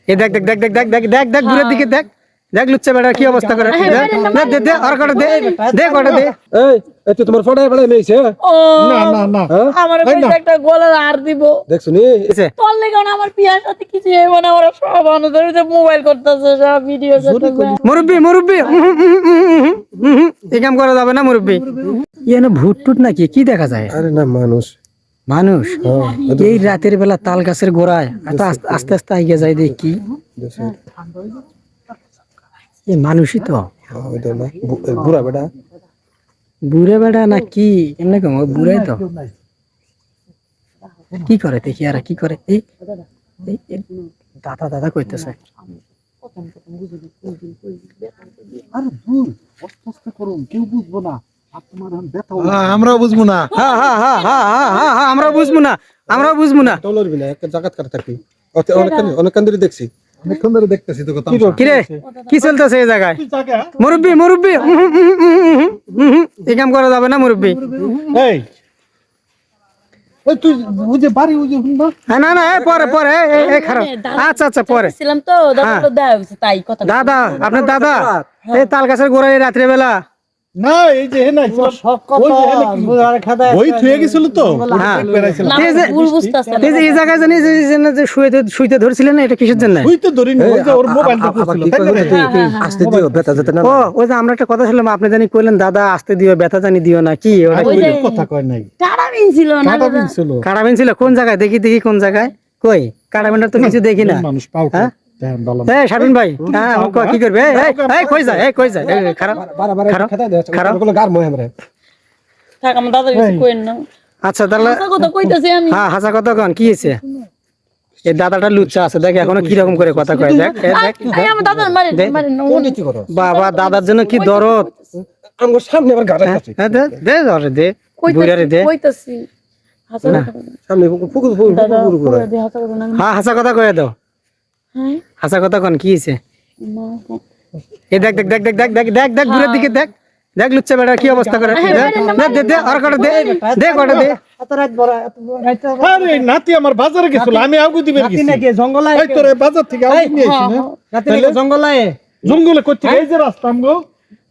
এ দেখ দেখ দেখ দেখ দেখ দেখ দেখ দেখ ঘুরের দিকে দেখ দেখ লুচ্চা বেটা কি অবস্থা করে দে দে আর কটা দে দে কটা দে এই তো তোমার ফটায় বড় মেয়েছে না না না আমার কইছে একটা গলার আর দিব দেখছনি তোর লাগা আমার বিয়ার সাথে কিছু হইব না ওরা সব আমাদের যে মোবাইল করতেছে সব ভিডিও করতেছে মুরব্বি মুরব্বি এই কাম করা যাবে না মুরব্বি ইয়ে না ভূত টুট নাকি কি দেখা যায় আরে না মানুষ মানুষ এই রাতের বেলা তাল গাছের গোড়ায় এত আস্তে আস্তে আগে যায় দেখি এ মানুষই তো ওইটা না বুড়া বেটা বুড়ে বেড়া না কি এমনি কম বুড়াই তো কি করে দেখি আর কি করে এই দাদা দাদা কইতেছে আমরা বুঝবো না হ্যাঁ হ্যাঁ হ্যাঁ হ্যাঁ হ্যাঁ হ্যাঁ হ্যাঁ আমরা বুঝবো না আমরা বুঝবো না টলরবি না একটা জায়গা কাটা থাকবি অনেক কান্দরি দেখছি অনেকক্ষণ ধরে দেখতেছি তো কথা কি রে কি চলতেছে এই জায়গায় মুরব্বি মুরব্বি এই কাম করা যাবে না মুরব্বি এই তুই বুঝে বাড়ি বুঝে না না না পরে পরে এই খারাপ আচ্ছা আচ্ছা পরে ছিলাম তো দাদা তো দেখা হইছে তাই কথা দাদা আপনার দাদা এই তাল গাছের গোড়ায় রাত্রে বেলা না এই যে না সব কথা বুঝারে খাদা ওই থুয়ে গেছিল তো বেরাইছিল ভুল বুঝতাছ এই যে এই জায়গায় জানি যে শুইতে ধরছিলেন না এটা কিসের জন্য ওই তো ধরিনি ওই যে ওর মোবাইল তো ছিল আসতে দিও বেটা যেতে না ও ওই যে আমরা একটা কথা শুনলাম আপনি জানি কইলেন দাদা আসতে দিও ব্যথা জানি দিও না কি ওটা ওই কথা কয় নাই কারাবিন ছিল না কাটাবিন ছিল কারাবিন ছিল কোন জায়গায় দেখি দেখি কোন জায়গায় কই কারাবিনটা তো কিছু দেখি না মানুষ পাও এই শাবিন ভাই হ্যাঁ কি করবে এই কই যায় এই কই যায় খারাপ বারবার খাতা দে খারাপ গুলো গার ময় আমরা থাক আমার দাদা কিছু কইন না আচ্ছা তাহলে কথা কথা কইতাছি আমি হ্যাঁ হাসা কথা কোন কি হইছে এই দাদাটা লুচ্চা আছে দেখ এখনো কি রকম করে কথা কয় দেখ এই আমার দাদা মারে মারে না কোনটি করো বাবা দাদার জন্য কি দরদ আমগো সামনে আবার গাড়া আছে হ্যাঁ দে দে ধরে দে বুইরারে দে কইতাছি হাসা কথা সামনে ফুকুর ফুকুর দাদা ফুকুর পুরো দে হাসা কথা না হ্যাঁ হাসা কথা কয়ে দাও হ্যাঁ হাসা কথা কোন কি হইছে মা এই দেখ দেখ দেখ দেখ দেখ দেখ দেখ দেখ ঘুরের দিকে দেখ দেখ লুচ্চা বেটা কি অবস্থা করে দে দে আর কটা দে দে কটা দে আরে নাতি আমার বাজারে গেছিল আমি আগু দিবে গেছি নাকি জঙ্গলে এই তোরে বাজার থেকে আগু নিয়ে আইছি না রাতে নাকি জঙ্গলে করতে এই যে রাস্তা আমগো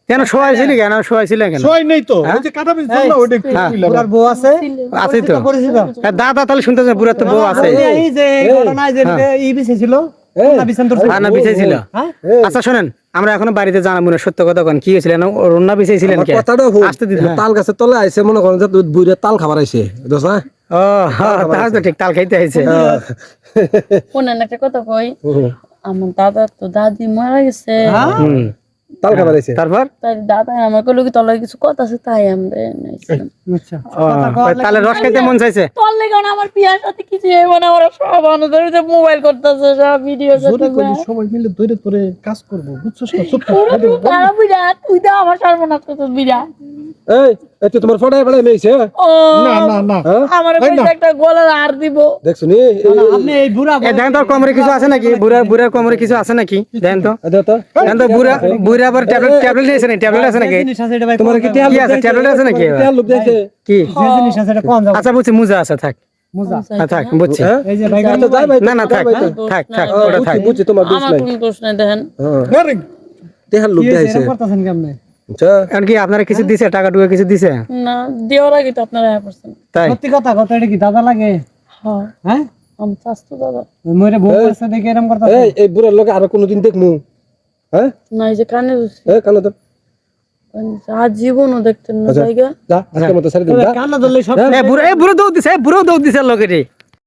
কেন শোয়াইছিলি কেন শোয়াইছিলি কেন সই নাই তো ওই যে কাটাবিন ছিল না ওইটা একটু বুড়ার বউ আছে আছে তো দাদা তাহলে শুনতেছেন বুড়ার তো বউ আছে এই যে ঘটনায় যে ই বিছেছিল না বিছান্তর না বিছাইছিল আচ্ছা শুনেন আমরা এখনো বাড়িতে জানাবো না সত্য কথা কোন কি হয়েছিল না রন্না বিছাইছিলেন কি কথাটা আসতে দিন তাল গাছের তলে আইছে মনে করেন যে বুইরে তাল খাবার আইছে দোসা ও তাহলে তো ঠিক তাল খাইতে আইছে কোন একটা কথা কই আমার দাদা তো দাদি মারা গেছে তাল খাবার আইছে তারপর তাই দাদা আমার কইলো কি তোর কিছু কথা আছে তাই আমরা নাইছিলাম আচ্ছা তাহলে রস খাইতে মন চাইছে তোর লাগা আমার বিয়ার সাথে কিছু হইব না ওরা সব আমাদের যে মোবাইল করতেছে সব ভিডিও করতেছে সবাই মিলে ধরে ধরে কাজ করব বুঝছস না চুপ খারাপ বিরা তুই তো আমার সর্বনাশ করছিস বিরা এই তো তোমার ফটায় বড় মেয়েছে ও না না না আমার কইছে একটা গলার আর দিব দেখছনি আপনি এই বুড়া এই দেখেন তো কোমরে কিছু আছে নাকি বুড়ার কোমরে কিছু আছে নাকি দেখেন তো দেখেন তো বুড়া আবার ট্যাবলেট নিয়েছে নাকি ট্যাবলেট আছে নাকি জিনিস আছে এটা ভাই তোমার কি কি আছে ট্যাবলেট আছে নাকি তেল লোক দিয়েছে কি যে জিনিস আছে এটা কোন আচ্ছা বুঝছি মুজা আছে থাক মুজা থাক বুঝছি এই যে ভাই তো যাই ভাই না না থাক থাক থাক ওটা থাক বুঝছি তোমার দোষ আমার নাই কোন দোষ নাই দেখেন আরে তেল লোক দিয়েছে এরকম করতেছেন কেমনে আচ্ছা এখন কি আপনারা কিছু দিছে টাকা টুকা কিছু দিছে না দেওয়ার আগে তো আপনারা হ্যাঁ করছেন তাই সত্যি কথা এটা কি দাদা লাগে হ্যাঁ হ্যাঁ আমি চাস্তো দাদা মরে বউ আছে দেখে এরকম করতেছেন এই বুড়ার লোক আর কোনদিন দেখমু হ্যাঁ না এই যে কানে কেন তো আজ জীবনও দেখতেন না জায়গা যা আজকে মতো সারি দিন যা কান্না ধরলে সব বুড়ো দৌড় দিছে বুড়ো দৌড় দিছে লোকেরে